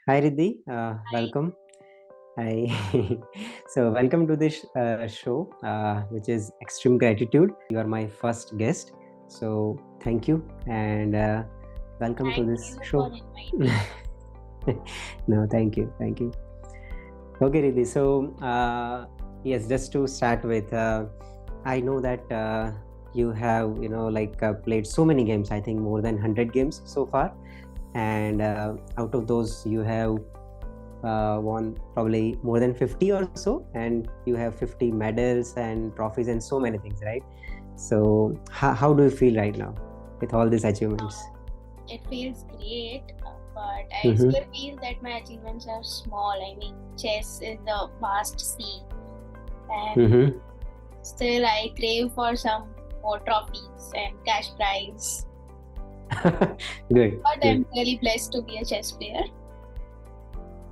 Hi Riddhi, I welcome. Hi. So welcome to this show, which is Extreme Gratitude. You are my first guest, so thank you and welcome to thank this you for show. inviting. No, thank you, thank you. Okay, Riddhi. So yes, just to start with, I know that you have played so many games. I think more than 100 games so far, and out of those you have won probably more than 50 or so, and you have 50 medals and trophies and so many things, right? So how do you feel right now with all these achievements? It feels great, but I Mm-hmm. still feel that my achievements are small. I mean, chess is the vast sea, and Mm-hmm. still I crave for some more trophies and cash prize. Good, But good. I'm really blessed to be a chess player.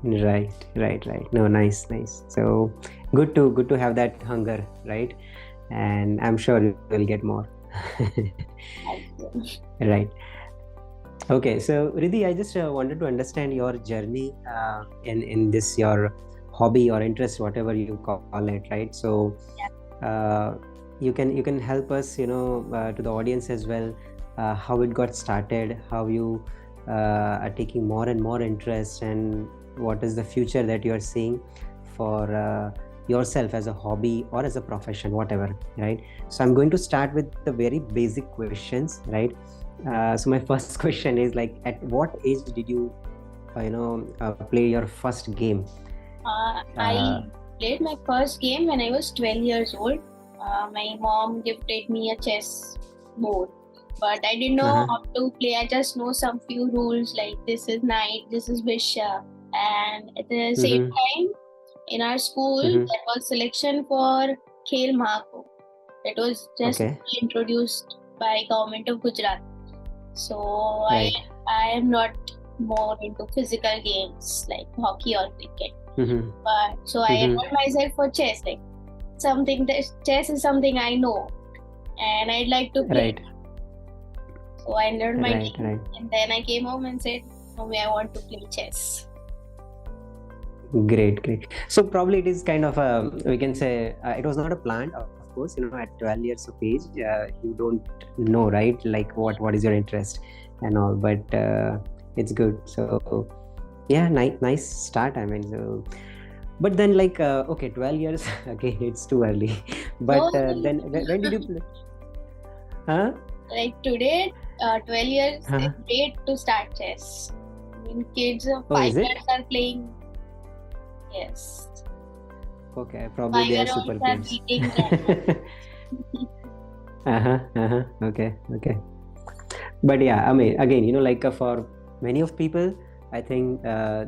Right, right, right. No, nice, nice. So good to have that hunger, right? And I'm sure you will get more. Thank you. Right. Okay, so Riddhi, I just wanted to understand your journey in this your hobby or interest, whatever you call it, right? So Yeah. uh, you can help us, to the audience as well, how it got started, how you are taking more and more interest, and what is the future that you are seeing for yourself as a hobby or as a profession, whatever, right? So I'm going to start with the very basic questions, right? So my first question is like, at what age did you, play your first game? Uh, I played my first game when I was 12 years old. My mom gifted me a chess board, but I didn't know uh-huh. how to play. I just know some few rules like this is knight, this is bishop, and at the same Mm-hmm. time, in our school Mm-hmm. there was selection for Khel Mahakumbh. That was just Okay. introduced by government of Gujarat. So I Right. I am not more into physical games like hockey or cricket. Mm-hmm. But so I Mm-hmm. enrolled myself for chess. Like something that chess is something I know and I'd like to play. Right. So I enrolled my Right. game Right. and then I came home and said, Mommy, I want to play chess. Great. Great. So probably it is kind of a, we can say, it was not a plant, of course. At 12 years of age, you don't know, right? Like what is your interest and all, but it's good. So yeah, nice start. I mean, so but then like okay, 12 years again, it's too early. No, But then when did you play? Huh? like today, 12 years is Huh? great to start chess. I mean, kids of Oh, is 5 years it? are playing. Yes, Okay, probably they are 5-year-olds super are kids. beating grandmas. Uh-huh, uh-huh. Okay, okay. But yeah, I mean, again, like for many of people, I think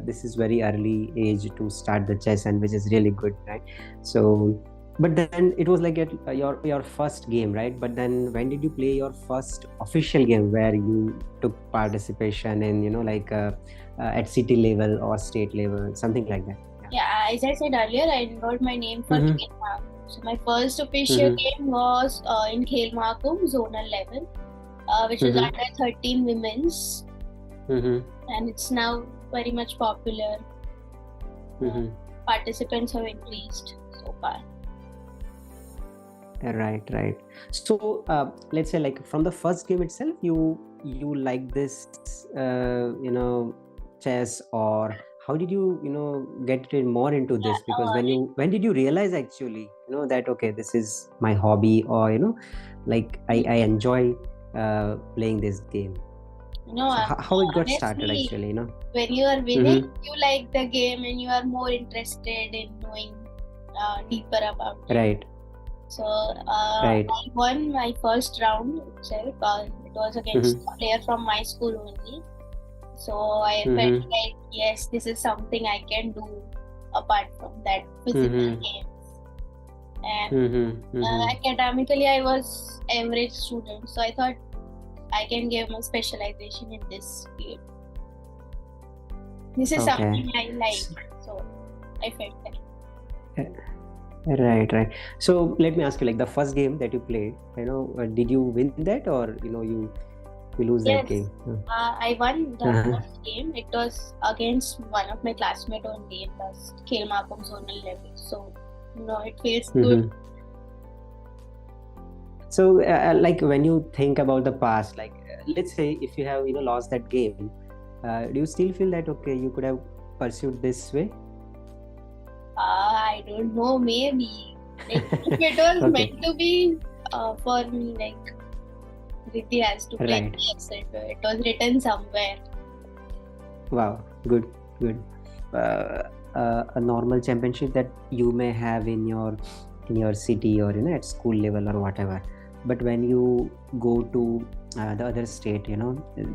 this is very early age to start the chess, and which is really good, right? So, but then it was like your first game, right? But then when did you play your first official game where you took participation in, at city level or state level, something like that? Yeah, as I said earlier, I enrolled my name for Mm-hmm. Khel Mahakumbh. So my first official Mm-hmm. game was in Khel Mahakumbh zonal level, which was Mm-hmm. under 13 women's, Mm-hmm. and it's now very much popular. Uh, Mm-hmm. Participants have increased so far. Right, right. So let's say like from the first game itself, you like this, chess, or how did you get it more into Yeah, this? Because when did you realize actually that okay, this is my hobby, or like I enjoy playing this game. So how it got started honestly, actually? when you are winning, Mm-hmm. you like the game and you are more interested in knowing deeper about it. Right, So right. I won my first round itself. It was against Mm-hmm. a player from my school only. So I felt Mm-hmm. like yes, this is something I can do apart from that physical Mm-hmm. games. And Mm-hmm. Mm-hmm. academically, I was average student, so I thought I can give my specialization in this field. This is Okay. something I like, so I felt that. Right, right. So let me ask you, like the first game that you played, did you win that, or you You lose that Yes, game. I won the Uh-huh. first game. It was against one of my classmates only in the Khel Mahakam zonal level. So, it feels good. Mhm. So, like when you think about the past, like let's say if you have lost that game, do you still feel that okay, you could have pursued this way? I don't know, maybe. Like, if it was Okay, meant to be for me, like, Riddhi has to play. right. Yes, it was written somewhere. Wow, good, good. Uh, a normal championship that you may have in your city or at school level or whatever, but when you go to the other state,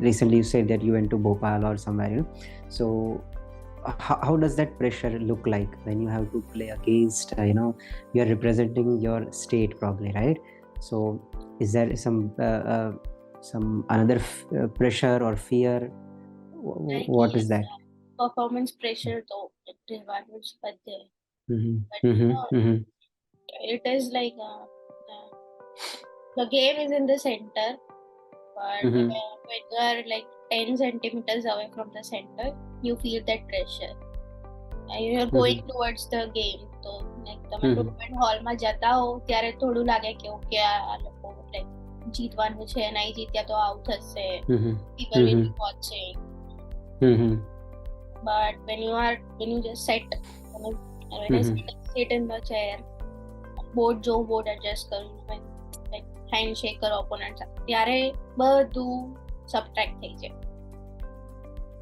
recently you said that you went to Bhopal or somewhere, so how does that pressure look like when you have to play against you're representing your state probably, right? So is there some another pressure or fear? Like, What is yes, that? performance pressure though, it was but there. But, Mm-hmm. it is like the game is in the center, but Mm-hmm. when you are like 10 centimeters away from the center, you feel that pressure. And you're going Mm-hmm. towards the game. તો like તમે Mm-hmm. Tournament હોલમાં જતા હો ત્યારે થોડું લાગે કે okay આ લોકો like જીતવાનું છે, નહીં જીત્યા તો આઉટ થશે. Mm-hmm. People will Mm-hmm. be watching. Mm-hmm. But when you just sit, when I sit in the chair, board adjust કરું, like handshake કરો opponent સાથે, ત્યારે બધું subtract થઈ જાય.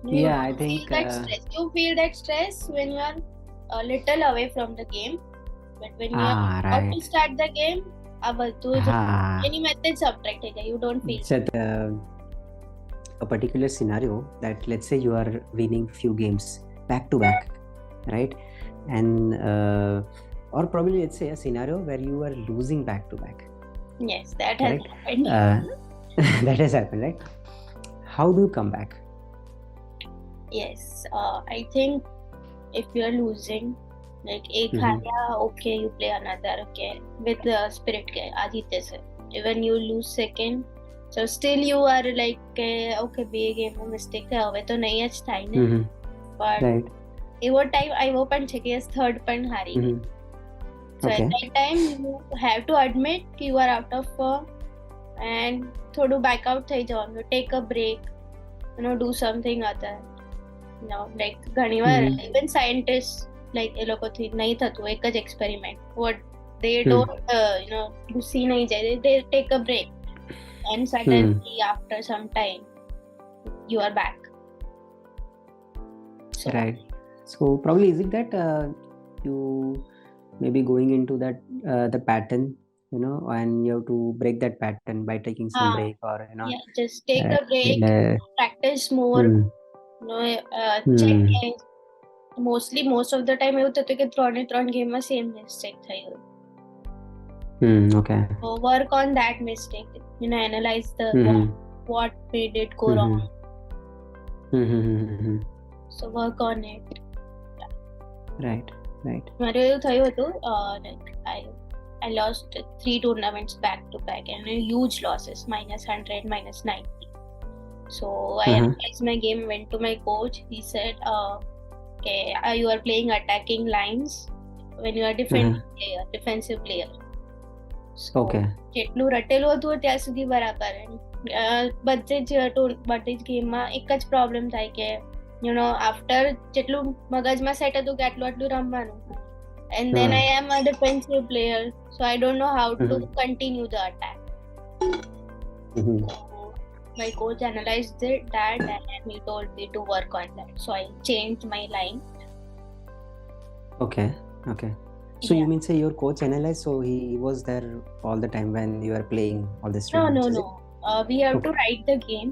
You Yeah, I don't feel think that stress. You feel that stress when you are a little away from the game, but when you are about to right. start the game, આ બધું જ Ah, એની method subtract થઈ જાય. You don't feel. it's a particular scenario that let's say you are winning few games back to back, right? And or probably let's say a scenario where you are losing back to back. Yes, that has Correct. happened. That has happened, right? How do you come back? Yes, I think if you are losing, like एक हारा, okay, you play another, okay, with the spirit के आज जीते से. Even you lose second, so still you are like okay, બે game માં mistake થયા, હવે તો નહીં જ થાય ને. But Right. એવો time આવ્યો પણ છે કે third પણ હારી ગઈ. So Okay. at that time you have to admit that you are out of form and થોડું back out થઈ જવાનું, take a break, do something other. Like ઘણીવાર even scientists like એ લોકોથી નહીં થતું એક જ experiment, what they don't see નહીં જાય, they take a break and suddenly after some time you are back. So, right. So probably is it that you may be going into that the pattern, and you have to break that pattern by taking some break or yeah, just take a break, practice more, check it. Most of the time એવું થતું કે 3 ગેમમાં same mistake થઈ હોય. Okay. So work on that mistake, analyze the what made it go wrong. So work on it. Right. મારે એવું થયું હતું, like I lost 3 tournaments back to back and huge losses, -100, -90. So I analyzed my game, went to my coach. He said, okay, you are playing attacking lines when you are defensive player. So Okay. જેટલું રટેલું હતું ત્યાં સુધી બરાબર. બધી જ ગેમમાં એક જ પ્રોબ્લેમ થાય કે આફ્ટર જેટલું મગજમાં સેટ હતું કે આટલું રમવાનું, and then I am a defensive player, so I don't know how to continue the attack. So my coach analyzed that and he told me to work on that, so I changed my line. Okay. So you mean say your coach analyzed, so he was there all the time when you are playing all this? No. We have to write the game,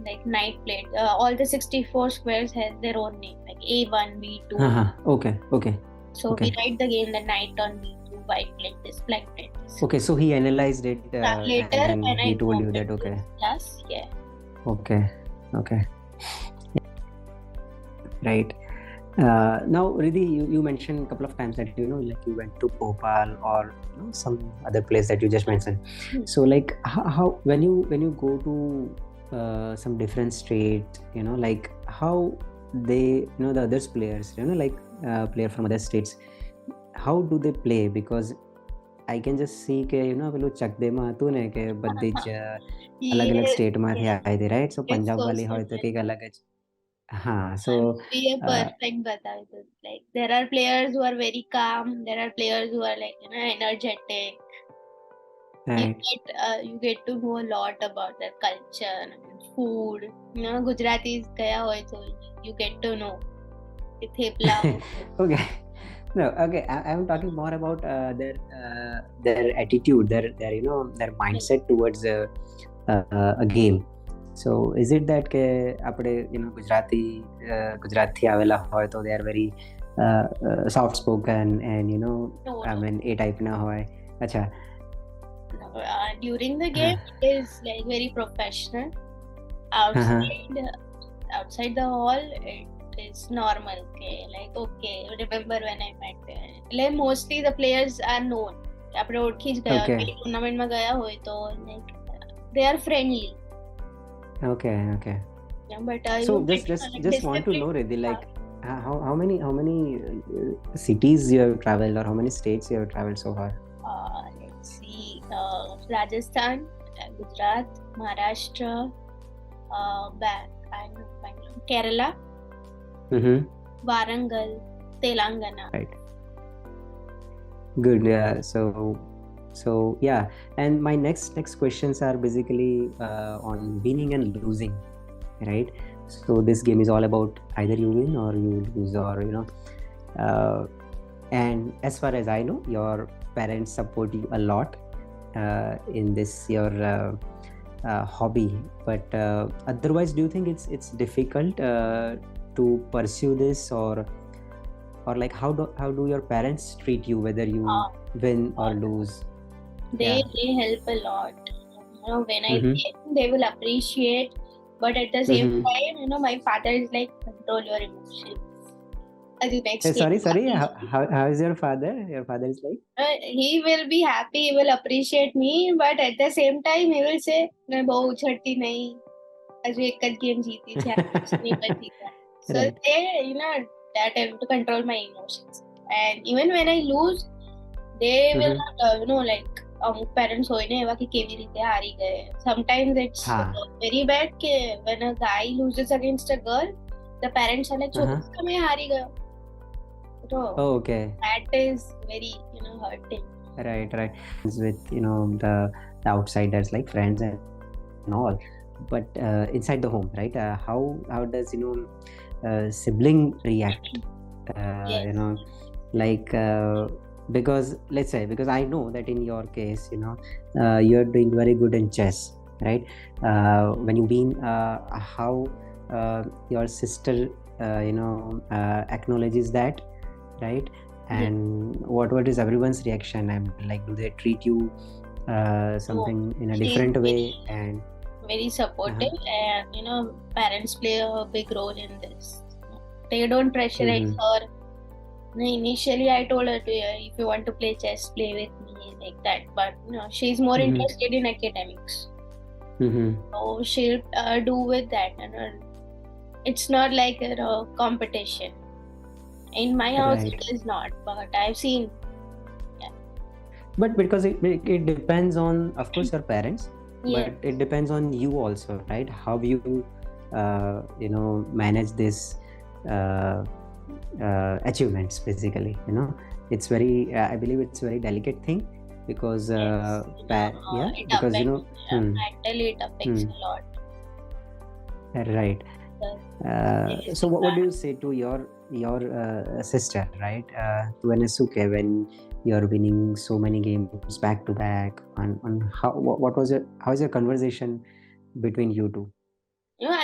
like knight played. All the 64 squares has their own name, like A1, B2. Okay. So we write the game, the knight on B2, white played this, black played this. Okay, so he analyzed it later and then he told you that okay. Yes, yeah. Okay. Right. Now Riddhi, you mentioned a couple of times that like you went to Bhopal or some other place that you just mentioned. So like how when you go to some different state, like how they, the others players, like player from other states, how do they play? Because I can just see કે પેલું ચકદેમાં હતું ને કે બધી જ અલગ અલગ સ્ટેટમાંથી આવી હતી, રાઈટ? સો પંજાબ વાળી હોય તો કંઈક અલગ જ. હા, સો be a perfect batavi. Like there are players who are very calm, there are players who are like energetic. Right. You get to know a lot about their culture, food. Gujaratis gaya hoy so you get to know the thepla. Okay. No, okay. I'm talking more about their attitude, their their mindset towards a game. So is it that કે આપણે ગુજરાતથી આવેલા હોય તો they are very soft spoken and No, I mean એ ટાઈપના હોય? અચ્છા. During the game it is like very professional. Outside the hall it is normal. Okay, remember when I met like mostly the players are known. આપણે ઓળખી જ ગયા Okay. ટુર્નામેન્ટમાં ગયા હોય તો like they are friendly. Okay. Yeah, but So you just want to know, Riddhi, like how many cities you have traveled, or how many states you have traveled so far? Let's see, Rajasthan, Gujarat, Maharashtra, Bangalore, Kerala, Warangal, Telangana. Right. Good. Yeah. So yeah. And my next questions are basically on winning and losing, right? So this game is all about either you win or you lose, or and as far as I know, your parents support you a lot in this your hobby. But otherwise, do you think it's difficult to pursue this, or like how do your parents treat you, whether you win or lose? They Yeah. they help a lot. When I Mhm. win, they will appreciate, but at the same Mhm. time, my father is like, control your emotions. As you Hey, explained. sorry. How is your father? Your father is like? He will be happy, he will appreciate me, but at the same time he will say, मैं बहुत उछड़ती नहीं, हजू एक game जीती છે, नहीं बची था. So Right. they, that I have to control my emotions. And even when I lose, they will not, like અમુક પેરેન્ટ્સ હોય ને એવા કે કેવી રીતે હારી ગયે. Sometimes it's very bad કે when a guy loses against a girl, the parents are like, છોકરો તમે હારી ગયો. So Oh, okay. that is very hurting. Right. With the outsiders like friends and all, but inside the home, right? How does sibling react? Yes. Like because let's say, because I know that in your case, you're doing very good in chess, right? When you win, how your sister acknowledges that, right? And what is everyone's reaction? I'm like, do they treat you something in a different way? And very supportive. And parents play a big role in this. They don't pressurize her. Initially I told her to, if you want to play chess, play with me, like that, but she's more interested in academics. So she'll do with that, and it's not like a competition. In my house, Right. it is not, but I've seen. But because it depends on, of course, your parents, Yes. but it depends on you also, right? How you manage this achievements, basically. It's very I believe it's a very delicate thing, because because mentally it affects a lot. Right. So what do you say to your sister, right? When when you're winning so many games back to back, on how is your conversation between you two?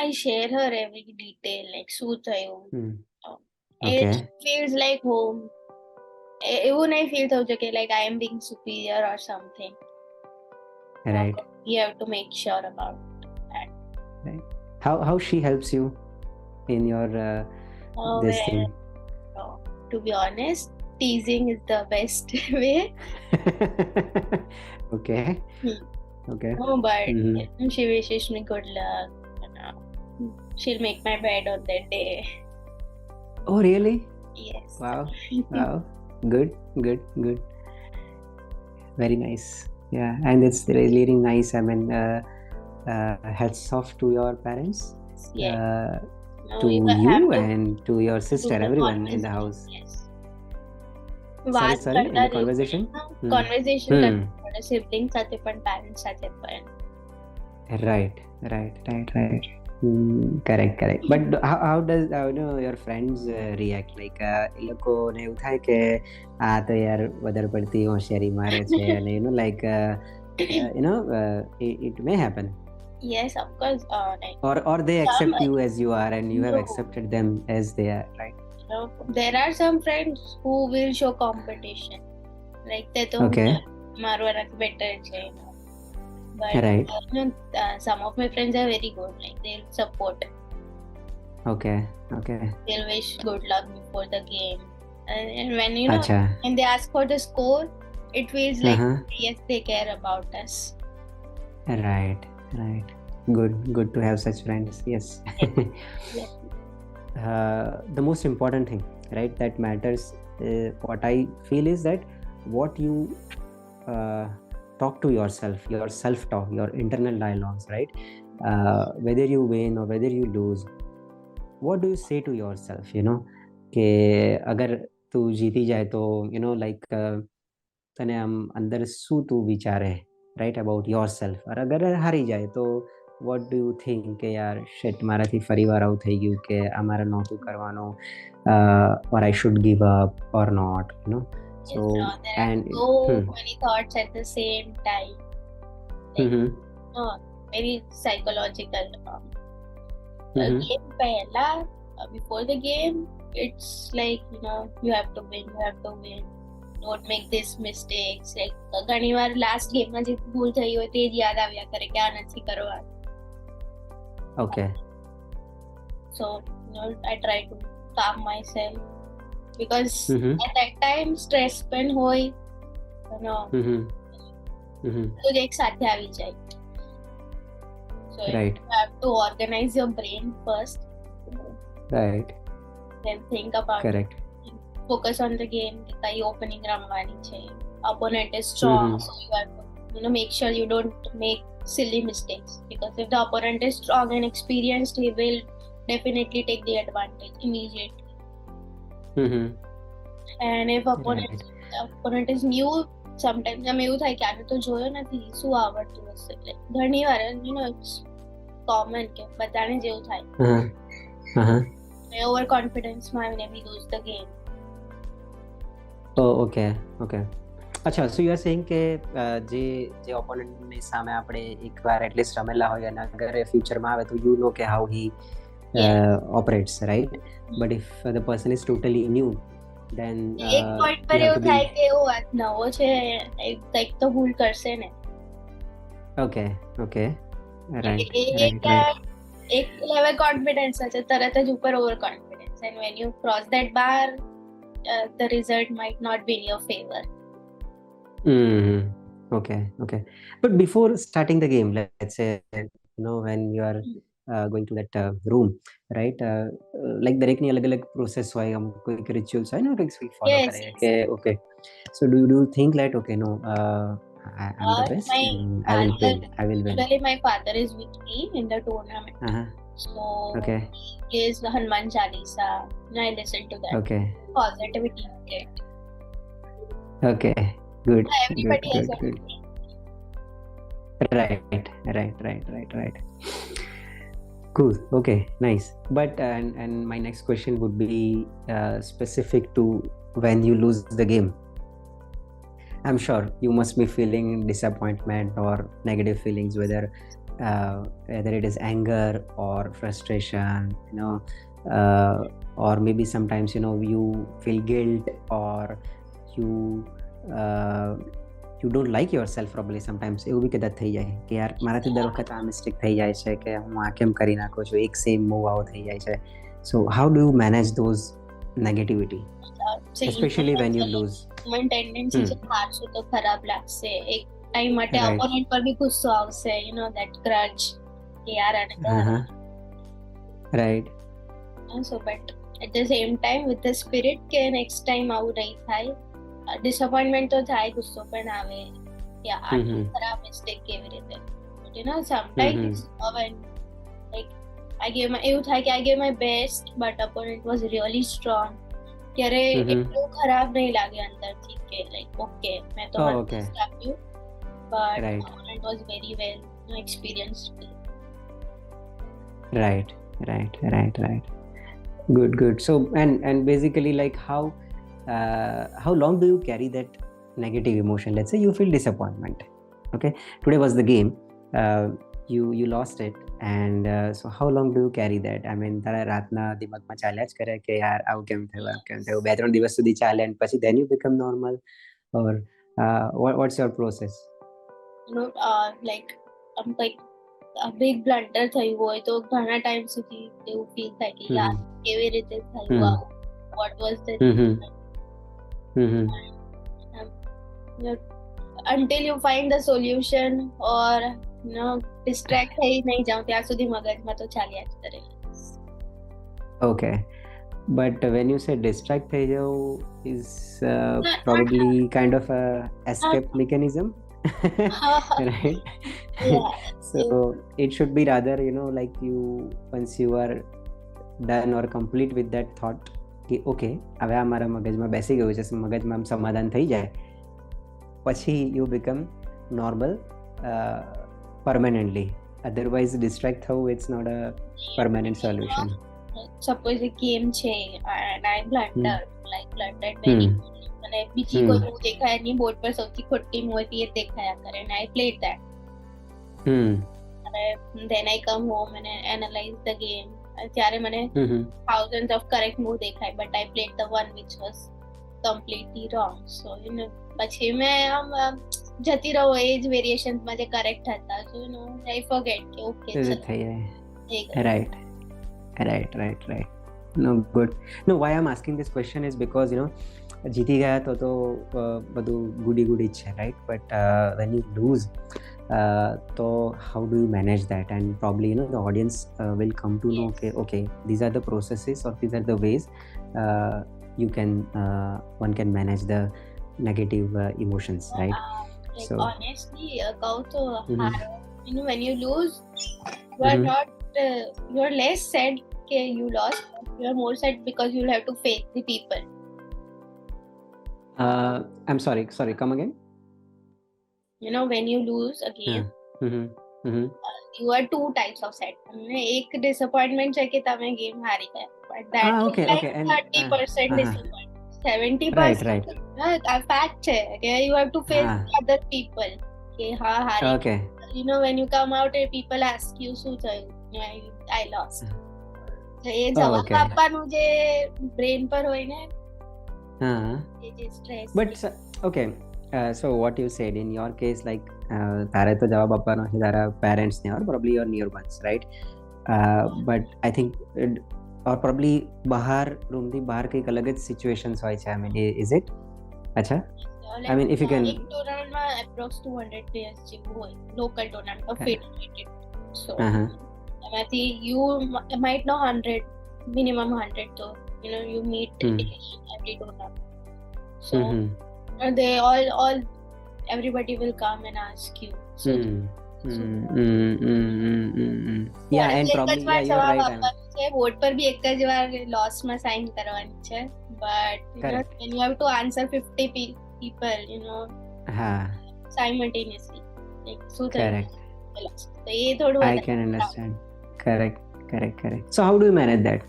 I share her every detail, like શું થયું. Okay. It feels like home. એવું નહીં feel થવું જોઈએ કે like I am being superior or something. Right. You have to make sure about that. Right. How she helps you in your this thing? To be honest, teasing is the best way. Okay. Okay. No, but Mm-hmm. she wishes me good luck. You know. She'll make my bed on that day. Oh, really? Yes. Wow. Wow. Good. Good. Good. Very nice. Yeah, and it's really nice. I mean, hats off to your parents, Yes. No, to you have you, to and to your do sister, the everyone in the conversation. house. Yes. Sorry, વાત sorry, in કરતા the રહેવું conversation. Hmm. conversation Hmm. કરવું પડે સિબ્લિંગ સાથે પણ parents સાથે પણ. Right, right, right, right. Correct, correct. But how does your friends react? Like એ લોકોને એવું થાય કે આ તો યાર વધારે પડતી હોશિયારી મારે છે અને like it may happen. Yes, of course. Like Or they some, accept you as you are and you have no, accepted them as they are, right? there are some friends who will show competition. Like they તો Okay. મારું એનાથી better છે. But Right. some of my friends are very good. Like they'll support. Okay. Okay. They'll wish good luck before the game. And when Acha. when they ask for the score, it feels like yes, they care about us. Right. Right. Good to have such friends. Yes. The most important thing, right, that matters, what I feel is that what you talk to yourself, your self-talk, your internal dialogues, right? Whether you win or whether you lose, what do you say to yourself? કે અગર તું જીતી જાય તો like તને આમ અંદર શું તું વિચારે, right, about yourself? और અગર હારી જાય તો what do you think કે યાર shit મારાથી ફરીવાર આવું થઈ ગયું કે આ મારે નહોતું કરવાનું, or I should give up or not, Yes, so there are and so many thoughts at the same time. Like, very psychological. Game pehla, before the game, it's like you have to win, don't make these mistakes. Like ઘણી વાર last game માં જે ભૂલ થઈ હોય તે જ યાદ આવ્યા કરે કે આ નથી કરવાનું. Okay. So I try to calm myself because at that time stress પણ હોય, તો એક સાથે આવી જાય. So right. you have to organize your brain first. Right. Then think about correct it. Focus on the game. કઈ opening રમવાની છે. Opponent is strong, so you have to make sure you don't make silly mistakes, because if the opponent is strong and experienced, he will definitely take the advantage immediately. And if opponent is new, sometimes અમે એવું થાય કે આને તો જોયો નથી, શું આવડતું હશે. ઘણી વાર it's common કે બધાને જેવું થાય. Over confidence માં આવીને we lose the game. Oh, okay. અચ્છા, so you are saying કે જે opponent ની સામે આપણે એકવાર એટલીસ્ટ રમેલા હોય અને અગર ફ્યુચરમાં આવે તો you know કે how he operates, right? But if the person is totally new, then એક પોઈન્ટ પર એવું થાય કે એવો વાત નવો છે, કંઈક તો ભૂલ કરશે ને. Okay. Right. એક લેવલ કોન્ફિડન્સ હશે, તરત જ ઉપર over confidence, and when you cross that bar, the result might not be in your favor. Okay. But before starting the game, let's say when you are going to that room, right, like દરેકની અલગ અલગ process હોય, કોઈક rituals હોય ને, કંઈક follow કરે કે okay, so do you think like okay, no, I'm the best and I will win. Usually my father is with me in the tournament. So okay, he plays the Hanuman Chalisa and I listen to that. Okay. Positivity you get. Okay, good. Everybody has a good. Right. Cool. Okay, nice. But and my next question would be specific to when you lose the game. I'm sure you must be feeling disappointment or negative feelings, whether it is anger or frustration, or maybe sometimes you feel guilt, or you don't like yourself probably sometimes. એવું બી કદાચ થઈ જાય કે યાર મારાથી દર વખત આ મિસ્ટેક થઈ જાય છે કે હું આ કેમ કરી નાખું છું, એક સેમ મૂવ આવો થઈ જાય છે. So how do you manage those negativity, especially when you lose? Human tendency છે હારશું તો ખરાબ લાગશે, એક ટાઈમ માટે Right. ઓપોનન્ટ પર બી ગુસ્સો આવશે, યુ નો દેટ ગ્રજ કે યાર આને તો Right. So but at the same time with the spirit કે નેક્સ્ટ ટાઈમ આવું નહીં થાય. ડિસઅપોઇન્ટમેન્ટ તો થાય, ગુસ્સો પણ આવે કે આટલું ખરાબ મિસ્ટેક કેવી રીતે, but you know sometimes when like એવું થાય કે I gave my best but opponent was really strong, ત્યારે એટલું ખરાબ નહીં લાગે અંદરથી કે લાઈક ઓકે મેં તો મારું બેસ્ટ આપ્યું but opponent was very well experienced. Right. Good. So and basically like how long do you carry that negative emotion? Let's say you feel disappointment. Okay, today was the game, you lost it, and so how long do you carry that? I mean, તારા રાતના દિમાગમાં ચાલ્યા જ કરે કે યાર આવું કેમ થયું 2-3 દિવસ સુધી ચાલે and પછી then you become normal, or what's your process? You know, like a big blunder થયું હોય તો ઘણા ટાઈમ સુધી એવું ફીલ થાય કે યાર કેવી રીતે થયું આવું, what was the until you find the solution or you know distract થઈ નહીં જાઉં ત્યાં સુધી મગજમાં તો ચાલ્યા જ કરે. Okay, but when you say distract થઈ જાઉં is probably kind of a escape mechanism. Right. So it should be rather, you know, like you once you are done or complete with that thought કે okay હવે આ મારા મગજમાં બેસી ગયું છે, મગજમાં આમ સમાધાન થઈ જાય પછી you become normal permanently. Otherwise distract થવું it's not a permanent solution. Suppose a game છે and I blundered very અને બીજી કોઈ મૂવ દેખાય નહીં, બોર્ડ પર સૌથી ખોટી મૂવ હતી એ દેખાયા કરે and I played that. Then I come home and I analyze the game. ત્યારે મને thousands of correct move દેખાય but I played the one which was completely wrong. So you know પછી મેં આમ જતી રહું એ જ વેરિએશન્સ માં જે કરેક્ટ હતા, so you know I forget કે okay right. No, good. No, why I'm asking this question is because you know જીતી ગયા તો બધું ગુડી જ છે, right? But when you lose, so how do you manage that? And probably you know the audience will come to know okay these are the processes or these are the ways you can one can manage the negative emotions, right? Like so honestly કહું તો you know when you lose you are not you are less sad કે you lost, you are more sad because you will have to face the people. I'm sorry, come again. You know when you lose a game you are two types of sad. એક disappointment છે કે તમે game હારી ગયા but that is like 30% disappointment, 70% fact છે કે you have to face other people કે હા હારી. Okay. You know when you come out people ask you શું થયું, I lost. એ જવાબ આપવાનું જે બ્રેન પર હોય ને it is stress. But okay, so what you said in your case, like તારે તો જવાબ આપવાનો છે તારા પેરેન્ટ્સ ને or probably your near ones, right? But I think or probably બહાર રૂમ થી બહાર કઈક અલગ જ સિચ્યુએશન્સ હોય છે. I mean, is it? અચ્છા, I mean if you can. એક ટુર્નામેન્ટમાં approx 200 players જેવું હોય, local tournament of federated. So એમાંથી you might know 100, minimum 100, so you know you meet every tournament. So they all everybody will come and ask you. So yeah, and probably yeah, you're right. Board પર બી એક જ વાર loss માં sign કરવાની છે, but you know when you have to answer 50 people, you know simultaneously, like so correct. So એ થોડું I can understand. Correct. So how do you manage that?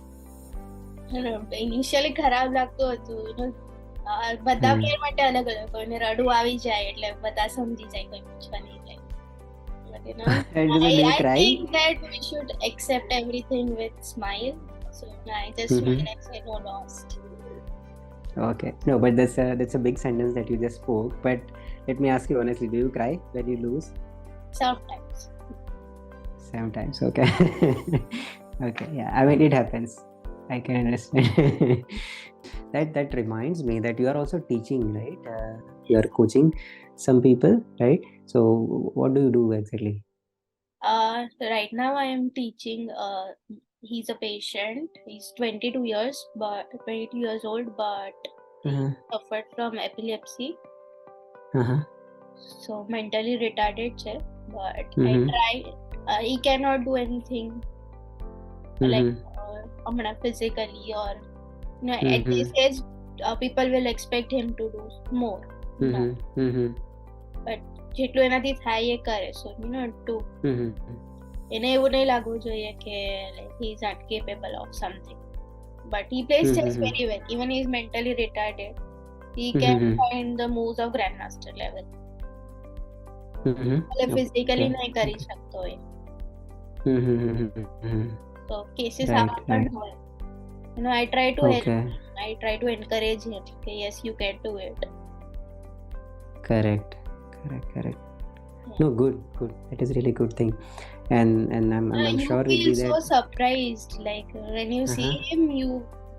Initially ખરાબ લાગતું હતું, you know બધા player માટે અલગ અલગ, કોઈને રડવું આવી જાય એટલે બધા સમજી જાય, કોઈ પૂછવા નહીં જાય. But you know I think that we should accept everything with smile. So I just smile and say no lost. Okay, no, but that's a big sentence that you just spoke. But let me ask you honestly, do you cry when you lose? Sometimes, okay. Okay, yeah, I mean it happens, I can understand. That reminds me that you are also teaching, right? You are coaching some people, right? So what do you do exactly? Right now I am teaching. He's a patient. He's 22 years, but 22 years old, but he Uh-huh. suffered from epilepsy. Uh-huh. So mentally retarded છે, but I Mm-hmm. try. He cannot do anything like Mm-hmm. physically, or at this Mm-hmm. age, people will expect him to do more. No, Mm-hmm. Mm-hmm. but જેટલું એનાથી થાય એ કરે. So to Mm-hmm. એને એવું નહીં લાગવું જોઈએ કે like he is not capable of something. But he plays chess Mm-hmm. very well. Even he is mentally retarded, he can Mm-hmm. find the moves of grandmaster level. Mm-hmm. એટલે physically Okay. નહીં કરી શકતો એ. Mm-hmm. So cases Right, આવા પણ right. હોય. I try to help Okay. him. I try to encourage him. Okay, yes, you can do it. Correct. No, good. That is really good thing. And I'm You sure, feel Riddhi, so that surprised. Like when you see uh-huh. him, you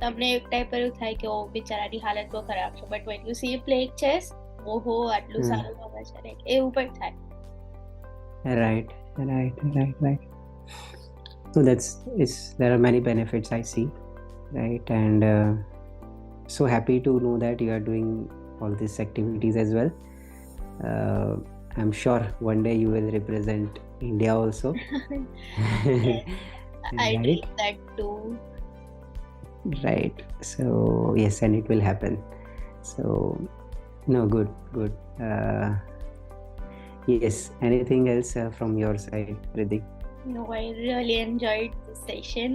તમને એક type એવું થાય કે ઓ બિચારાની હાલત બહુ ખરાબ છે. But when you see him playing chess, ઓહો આટલું સારું રમે છે. Like એવું પણ થાય. Right. So there are many benefits I see, right? And so happy to know that you are doing all these activities as well. I'm sure one day you will represent India also. Yes, I Right? dream that too. Right. So yes, and it will happen. So no, good. Yes. Anything else from your side, Riddhi? No, I really enjoyed this session.